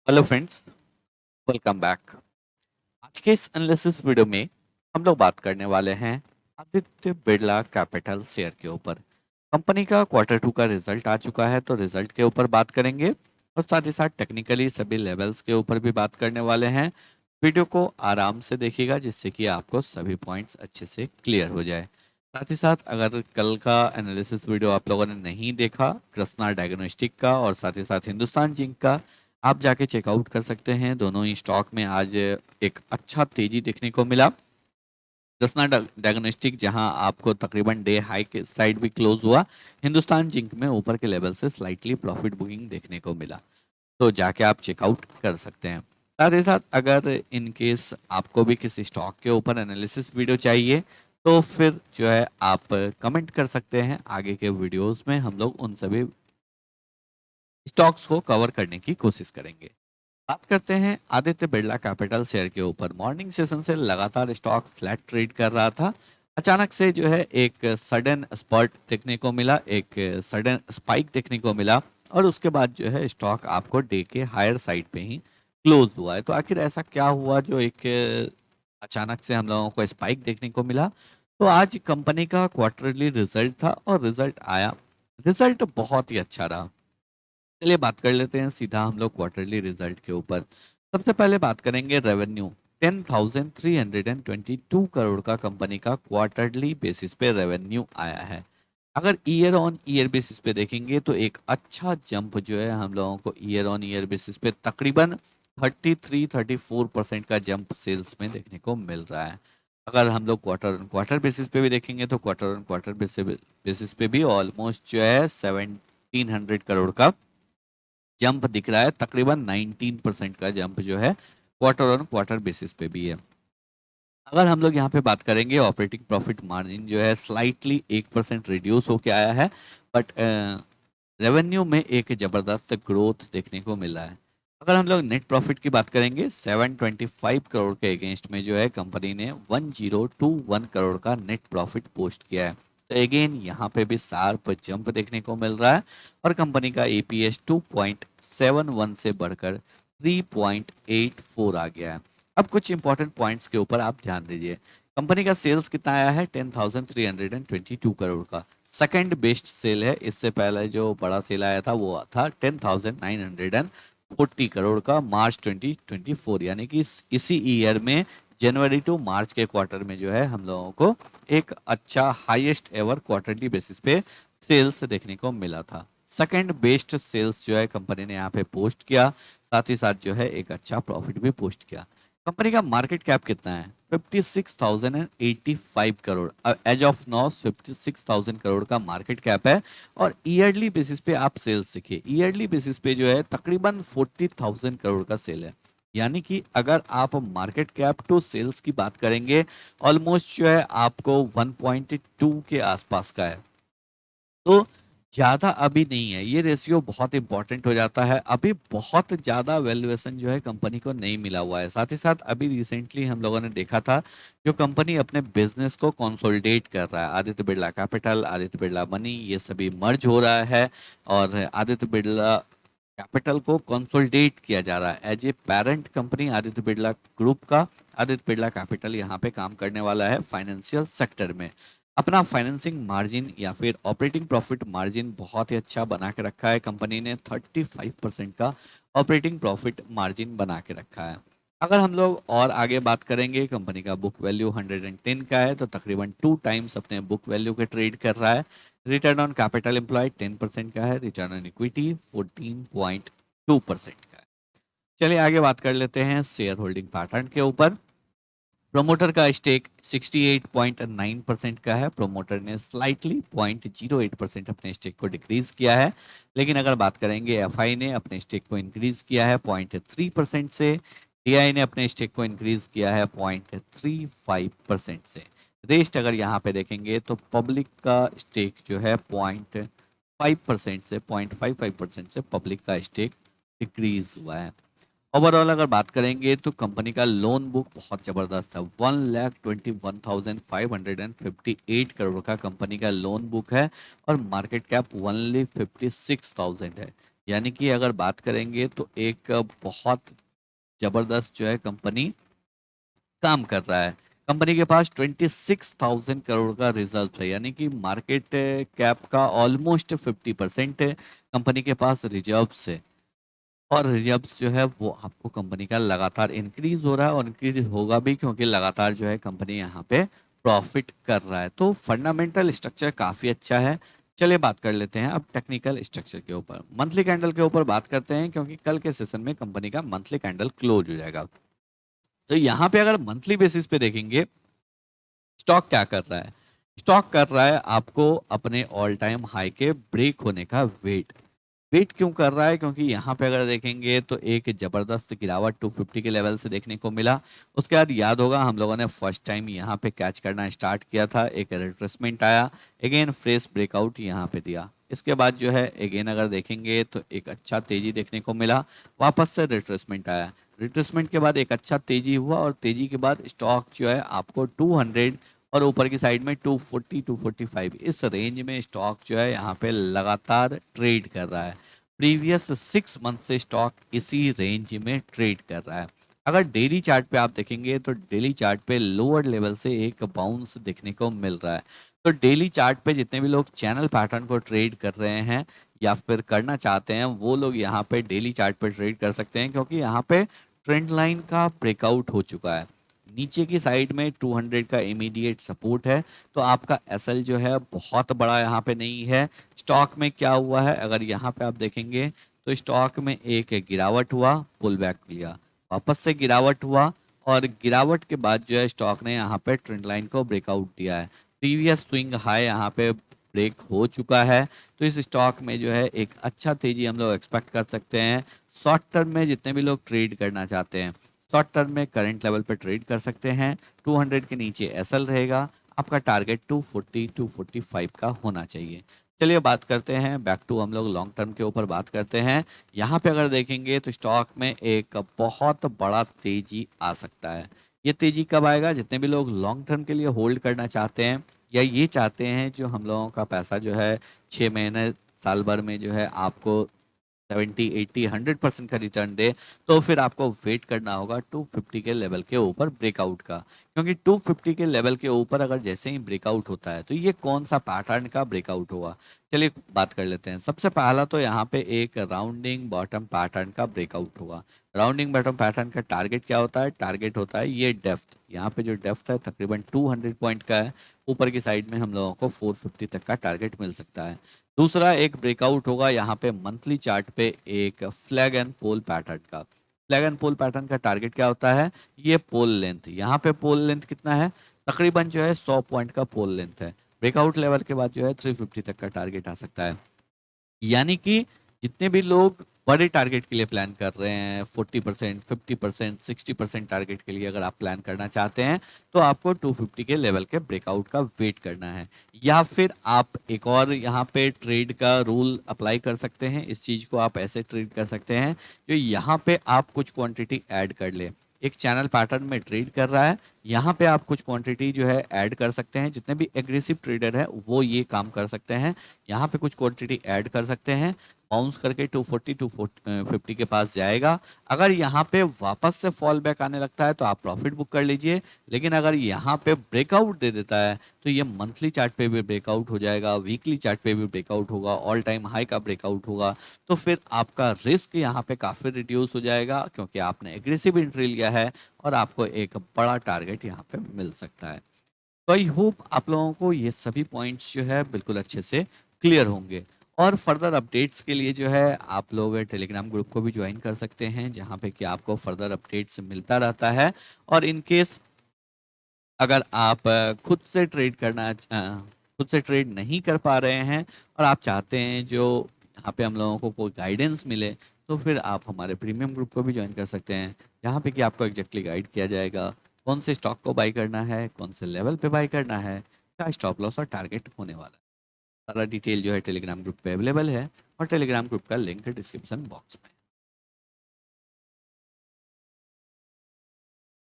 Hello friends, welcome back. आज के इस एनालिसिस वीडियो में हम लोग बात करने वाले हैं आदित्य बिरला कैपिटल शेयर के ऊपर। कंपनी का क्वार्टर टू का रिजल्ट आ चुका है, तो रिजल्ट के ऊपर बात करेंगे और साथ ही साथ टेक्निकली सभी लेवल्स के ऊपर भी बात करने वाले हैं। वीडियो को आराम से देखिएगा जिससे कि आपको सभी पॉइंट्स अच्छे से क्लियर हो जाए। साथ ही साथ अगर कल का एनालिसिस वीडियो आप लोगों ने नहीं देखा, कृष्णा डायग्नोस्टिक का और साथ ही साथ हिंदुस्तान जिंक का, आप जाके चेकआउट कर सकते हैं। दोनों ही स्टॉक में आज एक अच्छा तेजी देखने को मिला। कृष्णा डायग्नोस्टिक जहां आपको तकरीबन डे हाई के साइड भी क्लोज हुआ, हिंदुस्तान जिंक में ऊपर के लेवल से स्लाइटली प्रॉफिट बुकिंग देखने को मिला, तो जाके आप चेकआउट कर सकते हैं। साथ ही साथ अगर इन केस आपको भी किसी स्टॉक के ऊपर एनालिसिस वीडियो चाहिए तो फिर जो है आप कमेंट कर सकते हैं। आगे के वीडियोस में हम लोग उन सभी स्टॉक्स को कवर करने की कोशिश करेंगे। बात करते हैं आदित्य बिरला कैपिटल शेयर के ऊपर। मॉर्निंग सेशन से लगातार स्टॉक फ्लैट ट्रेड कर रहा था। अचानक से जो है एक सडन स्पर्ट देखने को मिला, एक सडन स्पाइक देखने को मिला और उसके बाद जो है स्टॉक आपको डे के हायर साइड पे ही क्लोज हुआ है। तो आखिर ऐसा क्या हुआ जो एक अचानक से हम लोगों को स्पाइक देखने को मिला? तो आज कंपनी का क्वार्टरली रिजल्ट था और रिजल्ट आया, रिजल्ट बहुत ही अच्छा रहा। चलिए बात कर लेते हैं सीधा हम लोग क्वार्टरली रिजल्ट के ऊपर। सबसे पहले बात करेंगे रेवेन्यू। 10,322 करोड़ का कंपनी का क्वार्टरली बेसिस पे रेवेन्यू आया है। अगर ईयर ऑन ईयर बेसिस पे देखेंगे तो एक अच्छा जंप जो है हम लोगों को ईयर ऑन ईयर बेसिस पे तकरीबन 34% का जंप सेल्स में देखने को मिल रहा है। अगर हम लोग क्वार्टर ऑन क्वार्टर बेसिस पे भी देखेंगे तो क्वार्टर ऑन क्वार्टर बेसिस पे भी ऑलमोस्ट जो है 1700 करोड़ का जंप दिख रहा है। तकरीबन 19% का जंप जो है क्वार्टर ऑन क्वार्टर बेसिस पे भी है। अगर हम लोग यहाँ पे बात करेंगे ऑपरेटिंग प्रॉफिट मार्जिन जो है स्लाइटली 1% रिड्यूस होके आया है, बट रेवेन्यू में एक जबरदस्त ग्रोथ देखने को मिला है। अगर हम लोग नेट प्रॉफिट की बात करेंगे 725 करोड़ के अगेंस्ट में जो है कंपनी ने 1021 करोड़ का नेट प्रॉफिट पोस्ट किया है। तो अगेन यहाँ पे भी शार्प जंप देखने को मिल रहा है और कंपनी का एपीएस 2.71 से बढ़कर 3.84 आ गया है। अब कुछ इंपॉर्टेंट पॉइंट्स के ऊपर आप ध्यान दीजिए। कंपनी का सेल्स कितना आया है? 10,322 करोड़ का सेकंड बेस्ट सेल है। इससे पहले जो बड़ा सेल आया था वो था 10,940 करोड़ का मार्च 2024, यानी कि इसी ईयर में जनवरी टू मार्च के क्वार्टर में जो है हम लोगों को एक अच्छा हाईएस्ट एवर क्वार्टरली बेसिस पे सेल्स देखने को मिला था। सेकंड बेस्ट सेल्स जो है कंपनी ने यहाँ पे पोस्ट किया, साथ ही साथ जो है एक अच्छा प्रॉफिट भी पोस्ट किया। कंपनी का मार्केट कैप कितना है? 56,085 crore. As of now 56,000 crore का मार्केट कैप है और ईयरली बेसिस पे आप सेल्स देखिए, ईयरली बेसिस पे जो है तकरीबन 40,000 करोड़ का सेल है। यानी कि अगर आप मार्केट कैप टू सेल्स की बात करेंगे, ऑलमोस्ट जो है आपको 1.2 के आसपास का है। तो ज्यादा अभी नहीं है, ये रेशियो बहुत इंपॉर्टेंट हो जाता है। अभी बहुत ज्यादा वैल्यूएशन जो है कंपनी को नहीं मिला हुआ है। साथ ही साथ अभी रिसेंटली हम लोगों ने देखा था जो कंपनी अपने बिजनेस को कंसोलिडेट कर रहा है, आदित्य बिरला कैपिटल, आदित्य बिरला मनी, ये सभी मर्ज हो रहा है और आदित्य बिरला कैपिटल को कंसोलिडेट किया जा रहा है। As a parent company Aditya Birla group का आदित्य बिरला कैपिटल यहाँ पे काम करने वाला है फाइनेंशियल सेक्टर में। अपना फाइनेंसिंग मार्जिन या फिर ऑपरेटिंग प्रॉफिट मार्जिन बहुत ही अच्छा बना के रखा है कंपनी ने। 35% का ऑपरेटिंग प्रॉफिट मार्जिन बना के रखा है। अगर हम लोग और आगे बात करेंगे, कंपनी का बुक वैल्यू 110 का है, तो तकरीबन 2 टाइम्स अपने बुक वैल्यू के ट्रेड कर रहा है। रिटर्न ऑन कैपिटल एम्प्लॉयड 10% का है, रिटर्न ऑन इक्विटी 14.2% का है। चलिए आगे बात कर लेते हैं शेयर होल्डिंग पैटर्न के ऊपर। प्रोमोटर का स्टेक 68.9% का है। प्रोमोटर ने स्लाइटली 0.08% अपने स्टेक को डिक्रीज किया है। लेकिन अगर बात करेंगे एफआई ने अपने स्टेक को इंक्रीज किया है 0.3% से, डीआई ने अपने स्टेक को इंक्रीज किया है 0.35% से। रेस्ट अगर यहाँ पे देखेंगे तो पब्लिक का स्टेक जो है 0.5% से 0.55% से पब्लिक का स्टेक डिक्रीज हुआ है। ओवरऑल अगर बात करेंगे तो कंपनी का लोन बुक बहुत जबरदस्त है। 1,21,558 करोड़ का कंपनी का लोन बुक है और मार्केट कैप ओनली 56,000 है। यानी कि अगर बात करेंगे तो एक बहुत जबरदस्त जो है कंपनी काम कर रहा है। कंपनी के पास 26,000 करोड़ का रिजर्व है, यानी कि मार्केट कैप का ऑलमोस्ट 50% कंपनी के पास रिजर्व्स है। और रिजर्व्स जो है वो आपको कंपनी का लगातार इंक्रीज हो रहा है और इंक्रीज होगा भी, क्योंकि लगातार जो है कंपनी यहाँ पे प्रॉफिट कर रहा है। तो फंडामेंटल स्ट्रक्चर काफ़ी अच्छा है। चलिए बात कर लेते हैं अब टेक्निकल स्ट्रक्चर के ऊपर, मंथली कैंडल के ऊपर बात करते हैं, क्योंकि कल के सेशन में कंपनी का मंथली कैंडल क्लोज हो जाएगा। तो यहाँ पे अगर मंथली बेसिस पे देखेंगे स्टॉक क्या कर रहा है, स्टॉक कर रहा है आपको अपने ऑल टाइम हाई के ब्रेक होने का वेट। वेट क्यों कर रहा है, क्योंकि यहाँ पे अगर देखेंगे तो एक जबरदस्त गिरावट 250 के लेवल से देखने को मिला। उसके बाद याद होगा हम लोगों ने फर्स्ट टाइम यहाँ पे कैच करना स्टार्ट किया था, एक रिट्रेसमेंट आया, अगेन फ्रेश ब्रेकआउट यहाँ पे दिया। इसके बाद जो है अगेन अगर देखेंगे तो एक अच्छा तेजी देखने को मिला, वापस से रिट्रेसमेंट आया, रिट्रेसमेंट के बाद एक अच्छा तेजी हुआ और तेजी के बाद स्टॉक जो है आपको 200 और ऊपर की साइड में 240 245 इस रेंज में स्टॉक जो है यहाँ पे लगातार ट्रेड कर रहा है। प्रीवियस 6 मंथ से स्टॉक इसी रेंज में ट्रेड कर रहा है। अगर डेली चार्ट पे आप देखेंगे तो डेली चार्ट पे लोअर लेवल से एक बाउंस देखने को मिल रहा है। तो डेली चार्ट पे जितने भी लोग चैनल पैटर्न को ट्रेड कर रहे हैं या फिर करना चाहते हैं वो लोग यहाँ पे डेली चार्ट पे ट्रेड कर सकते हैं, क्योंकि यहाँ पे ट्रेंड लाइन का ब्रेकआउट हो चुका है। नीचे की साइड में 200 का इमीडिएट सपोर्ट है। तो आपका एसएल जो है बहुत बड़ा यहाँ पे नहीं है। स्टॉक में क्या हुआ है, अगर यहाँ पे आप देखेंगे तो स्टॉक में एक गिरावट हुआ, पुल बैक लिया, वापस से गिरावट हुआ और गिरावट के बाद जो है स्टॉक ने यहाँ पे ट्रेंड लाइन को ब्रेकआउट दिया है। प्रीवियस स्विंग हाई यहाँ पे ब्रेक हो चुका है। तो इस स्टॉक में जो है एक अच्छा तेजी हम लोग एक्सपेक्ट कर सकते हैं। शॉर्ट टर्म में जितने भी लोग ट्रेड करना चाहते हैं शॉर्ट टर्म में करंट लेवल पे ट्रेड कर सकते हैं। 200 के नीचे एसएल रहेगा, आपका टारगेट 240 245 का होना चाहिए। चलिए बात करते हैं बैक टू हम लोग लॉन्ग टर्म के ऊपर बात करते हैं। यहाँ पे अगर देखेंगे तो स्टॉक में एक बहुत बड़ा तेजी आ सकता है। ये तेजी कब आएगा, जितने भी लोग लॉन्ग टर्म के लिए होल्ड करना चाहते हैं या ये चाहते हैं जो हम लोगों का पैसा जो है 6 महीने साल भर में जो है आपको 70 80 100% का रिटर्न दे, तो फिर आपको वेट करना होगा 250 के लेवल के ऊपर ब्रेकआउट का। क्योंकि 250 के लेवल के ऊपर अगर जैसे ही ब्रेकआउट होता है तो ये कौन सा पैटर्न का ब्रेकआउट होगा, चलिए बात कर लेते हैं। सबसे पहला तो यहाँ पे एक राउंडिंग बॉटम पैटर्न का ब्रेकआउट होगा। राउंडिंग बॉटम पैटर्न का टारगेट क्या होता है, टारगेट होता है ये डेप्थ, यहाँ पे जो डेप्थ है तकरीबन 200 पॉइंट का है। ऊपर की साइड में हम लोगों को 450 तक का टारगेट मिल सकता है। दूसरा एक ब्रेकआउट होगा यहाँ पे मंथली चार्ट पे एक फ्लैग एंड पोल पैटर्न का। फ्लैग एंड पोल पैटर्न का टारगेट क्या होता है, ये पोल लेंथ, यहाँ पे पोल लेंथ कितना है, तकरीबन जो है 100 पॉइंट का पोल लेंथ है। ब्रेकआउट लेवल के बाद जो है 350 तक का टारगेट आ सकता है। यानी कि जितने भी लोग बड़े टारगेट के लिए प्लान कर रहे हैं 40% 50% 60% टारगेट के लिए अगर आप प्लान करना चाहते हैं तो आपको 250 के लेवल के ब्रेकआउट का वेट करना है। या फिर आप एक और यहाँ पे ट्रेड का रूल अप्लाई कर सकते हैं, इस चीज़ को आप ऐसे ट्रेड कर सकते हैं जो यहाँ पे आप कुछ क्वांटिटी ऐड कर ले। एक चैनल पैटर्न में ट्रेड कर रहा है, यहाँ पे आप कुछ क्वांटिटी जो है ऐड कर सकते हैं। जितने भी एग्रेसिव ट्रेडर है वो ये काम कर सकते हैं, यहाँ पे कुछ क्वांटिटी ऐड कर सकते हैं, बाउंस करके 240 250 के पास जाएगा। अगर यहाँ पे वापस से फॉल बैक आने लगता है तो आप प्रॉफिट बुक कर लीजिए। लेकिन अगर यहाँ पे ब्रेकआउट दे देता है तो ये मंथली चार्ट पे भी ब्रेकआउट हो जाएगा, वीकली चार्ट पे भी ब्रेकआउट होगा, ऑल टाइम हाई का ब्रेकआउट होगा। तो फिर आपका रिस्क यहाँ पे काफ़ी रिड्यूस हो जाएगा, क्योंकि आपने एग्रेसिव एंट्री लिया है और आपको एक बड़ा टारगेट यहाँ पे मिल सकता है। तो आई होप आप लोगों को ये सभी पॉइंट्स जो है बिल्कुल अच्छे से क्लियर होंगे। और फर्दर अपडेट्स के लिए जो है आप लोग टेलीग्राम ग्रुप को भी ज्वाइन कर सकते हैं, जहाँ पे कि आपको फर्दर अपडेट्स मिलता रहता है। और इन केस अगर आप खुद से ट्रेड नहीं कर पा रहे हैं और आप चाहते हैं जो यहाँ पे हम लोगों को कोई गाइडेंस मिले, तो फिर आप हमारे प्रीमियम ग्रुप को भी ज्वाइन कर सकते हैं, जहाँ पे कि आपको एग्जैक्टली गाइड किया जाएगा कौन से स्टॉक को बाई करना है, कौन से लेवल पे बाई करना है, क्या स्टॉप लॉस और टारगेट होने वाला है। सारा डिटेल जो है टेलीग्राम ग्रुप पे अवेलेबल है और टेलीग्राम ग्रुप का लिंक है डिस्क्रिप्शन बॉक्स में।